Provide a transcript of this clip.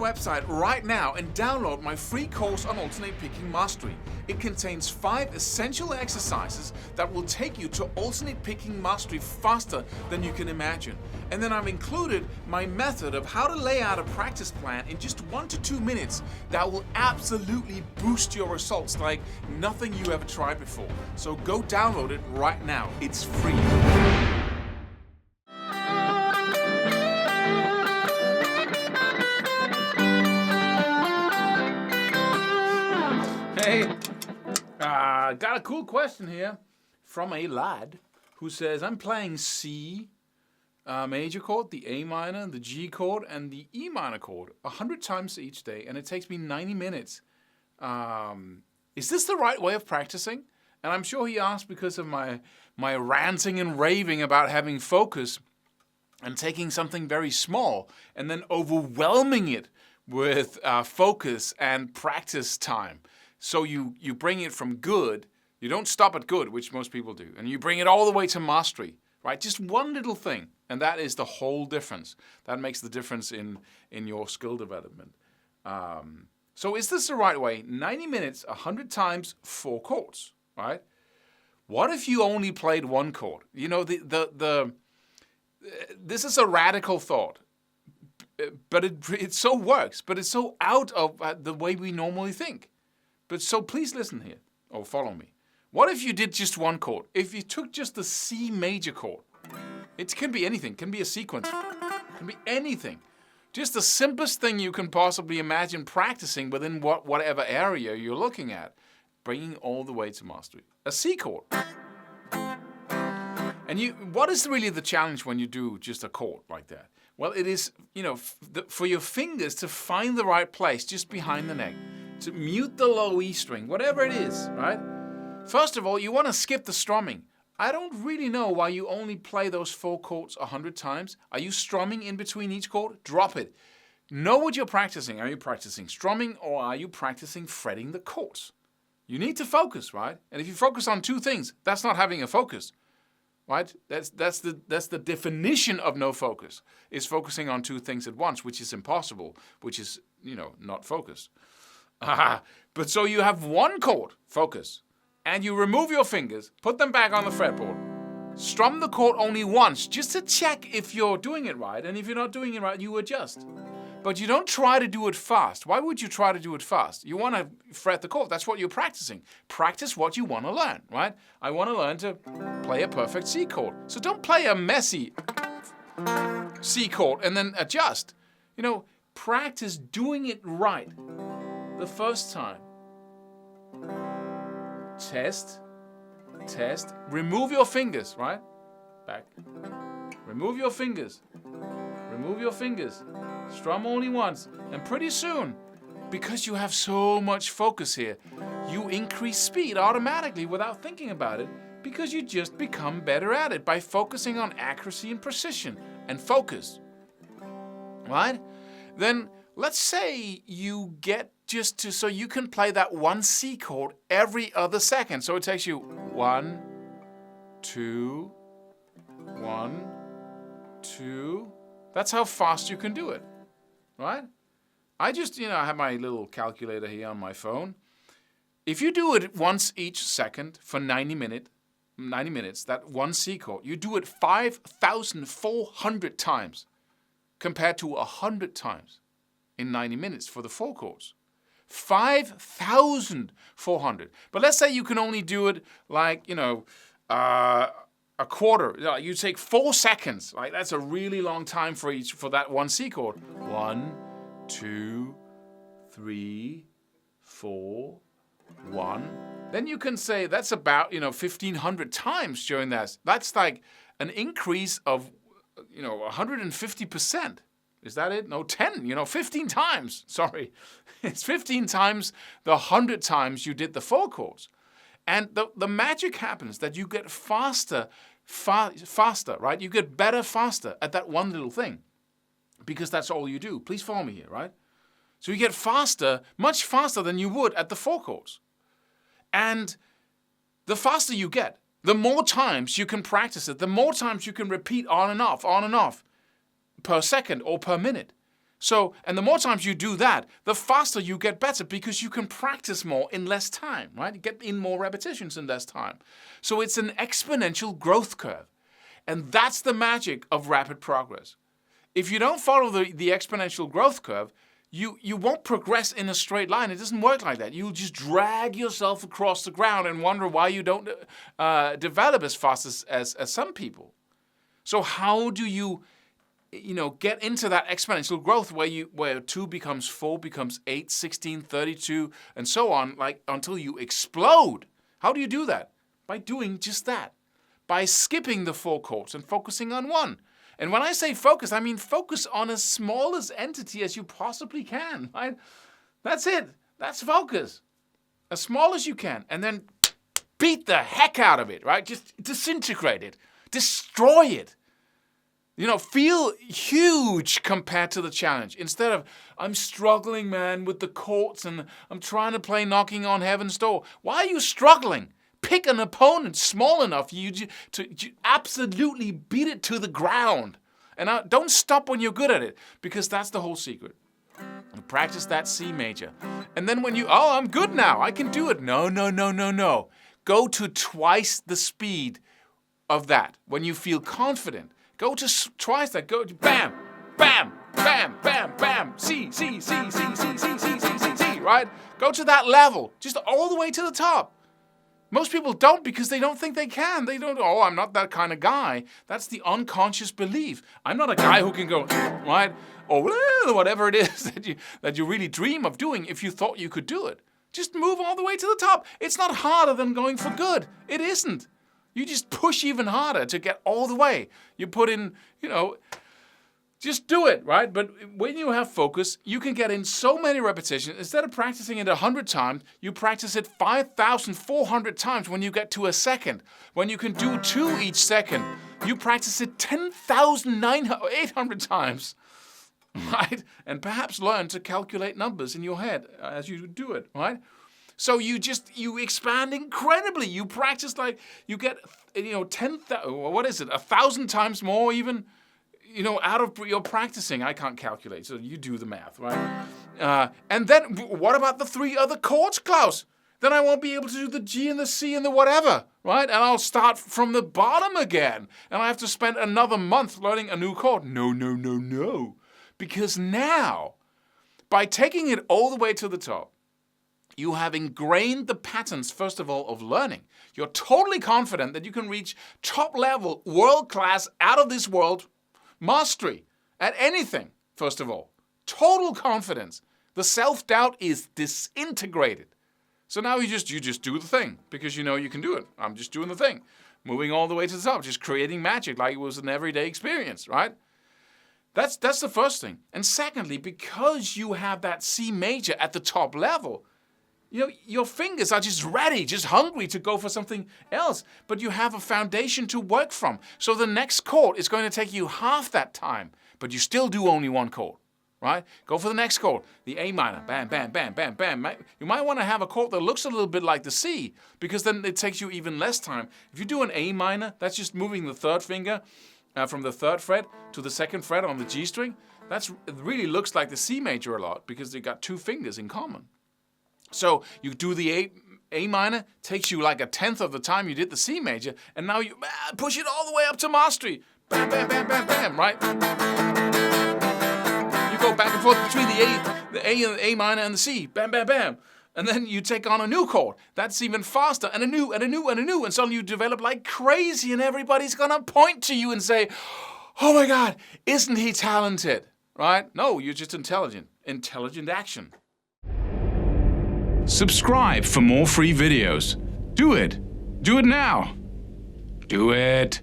website right now and download my free course on alternate picking mastery. It contains 5 essential exercises that will take you to alternate picking mastery faster than you can imagine. And then I've included my method of how to lay out a practice plan in just 1 to 2 minutes that will absolutely boost your results like nothing you ever tried before. So go download it right now. It's free. Hey, got a cool question here from a lad who says, I'm playing C major chord, the A minor, the G chord, and the E minor chord 100 times each day, and it takes me 90 minutes. Is this the right way of practicing? And I'm sure he asked because of my ranting and raving about having focus and taking something very small and then overwhelming it with focus and practice time. So you bring it from good, you don't stop at good, which most people do, and you bring it all the way to mastery, right? Just one little thing, and that is the whole difference. That makes the difference in your skill development. So is this the right way? 90 minutes, 100 times, 4 chords, right? What if you only played 1 chord? You know, this is a radical thought, but it so works, but it's so out of the way we normally think. But so please listen here, or follow me. What if you did just 1 chord? If you took just the C major chord, it can be anything, can be a sequence, can be anything. Just the simplest thing you can possibly imagine practicing within whatever area you're looking at, bringing all the way to mastery. A C chord. And what is really the challenge when you do just a chord like that? Well, it is, for your fingers to find the right place just behind the neck, to mute the low E string, whatever it is, right? First of all, you want to skip the strumming. I don't really know why you only play those 4 chords 100 times. Are you strumming in between each chord? Drop it. Know what you're practicing. Are you practicing strumming or are you practicing fretting the chords? You need to focus, right? And if you focus on 2 things, that's not having a focus, right? That's the definition of no focus, is focusing on 2 things at once, which is impossible, which is, not focused. But so you have 1 chord, focus, and you remove your fingers, put them back on the fretboard, strum the chord only once, just to check if you're doing it right, and if you're not doing it right, you adjust. But you don't try to do it fast. Why would you try to do it fast? You want to fret the chord. That's what you're practicing. Practice what you want to learn, right? I want to learn to play a perfect C chord. So don't play a messy C chord and then adjust. Practice doing it right the first time. Test. Remove your fingers, right? Back. Remove your fingers. Strum only once. And pretty soon, because you have so much focus here, you increase speed automatically without thinking about it, because you just become better at it by focusing on accuracy and precision and focus. Right? Then let's say you get so you can play that 1 C chord every other second. So it takes you 1, 2, 1, 2. That's how fast you can do it, right? I just, I have my little calculator here on my phone. If you do it once each second for 90 minutes, that 1 C chord, you do it 5,400 times compared to 100 times in 90 minutes for the 4 chords. 5,400. But let's say you can only do it like, a quarter. You take 4 seconds. Right? That's a really long time for that 1 C chord. 1, 2, 3, 4, 1. Then you can say that's about 1,500 times during that. That's like an increase of 150%. Is that it? No, 10, 15 times. Sorry. It's 15 times the 100 times you did the 4 chords. And the magic happens that you get faster, right? You get better faster at that one little thing because that's all you do. Please follow me here, right? So you get faster, much faster than you would at the 4 chords. And the faster you get, the more times you can practice it, the more times you can repeat on and off per second or per minute. So, and the more times you do that, the faster you get better because you can practice more in less time, right? You get in more repetitions in less time. So it's an exponential growth curve. And that's the magic of rapid progress. If you don't follow the exponential growth curve, you won't progress in a straight line. It doesn't work like that. You'll just drag yourself across the ground and wonder why you don't develop as fast as some people. So how do you get into that exponential growth where 2 becomes 4, becomes 8, 16, 32, and so on, like until you explode? How do you do that? By doing just that. By skipping the 4 chords and focusing on 1. And when I say focus, I mean focus on as small as entity as you possibly can, right? That's it. That's focus. As small as you can. And then beat the heck out of it, right? Just disintegrate it. Destroy it. Feel huge compared to the challenge. Instead of, I'm struggling, man, with the chords and I'm trying to play Knocking on Heaven's Door. Why are you struggling? Pick an opponent small enough to absolutely beat it to the ground. And don't stop when you're good at it, because that's the whole secret. You practice that C major. And then when I'm good now, I can do it. No. Go to twice the speed of that when you feel confident. Go to twice that. Go to bam, bam, bam, bam, bam. C, right? Go to that level, just all the way to the top. Most people don't because they don't think they can. They don't, I'm not that kind of guy. That's the unconscious belief. I'm not a guy who can go, right? Or whatever it is that you really dream of doing if you thought you could do it. Just move all the way to the top. It's not harder than going for good. It isn't. You just push even harder to get all the way. You put in, just do it, right? But when you have focus, you can get in so many repetitions. Instead of practicing it 100 times, you practice it 5,400 times when you get to a second. When you can do 2 each second, you practice it 10,800 times, right? And perhaps learn to calculate numbers in your head as you do it, right? So you expand incredibly. You practice like you get, 1,000 times more even, out of your practicing. I can't calculate, so you do the math, right? And then what about the 3 other chords, Claus? Then I won't be able to do the G and the C and the whatever, right? And I'll start from the bottom again. And I have to spend another month learning a new chord. No. Because now, by taking it all the way to the top, you have ingrained the patterns, first of all, of learning. You're totally confident that you can reach top level, world-class, out of this world mastery at anything, first of all. Total confidence. The self-doubt is disintegrated. So now you just do the thing because you know you can do it. I'm just doing the thing. Moving all the way to the top, just creating magic like it was an everyday experience, right? That's the first thing. And secondly, because you have that C major at the top level, your fingers are just ready, just hungry to go for something else. But you have a foundation to work from. So the next chord is going to take you half that time, but you still do only 1 chord, right? Go for the next chord, the A minor. Bam, bam, bam, bam, bam. You might want to have a chord that looks a little bit like the C, because then it takes you even less time. If you do an A minor, that's just moving the 3rd finger from the 3rd fret to the 2nd fret on the G string. It really looks like the C major a lot because they've got 2 fingers in common. So you do the A minor, takes you like 1/10 of the time you did the C major, and now you push it all the way up to mastery. Bam, bam, bam, bam, bam, right? You go back and forth between the A minor and the C. Bam, bam, bam. And then you take on a new chord. That's even faster, and a new, and a new, and a new. And suddenly you develop like crazy, and everybody's going to point to you and say, oh my God, isn't he talented? Right? No, you're just intelligent. Intelligent action. Subscribe for more free videos. Do it. Do it now. Do it.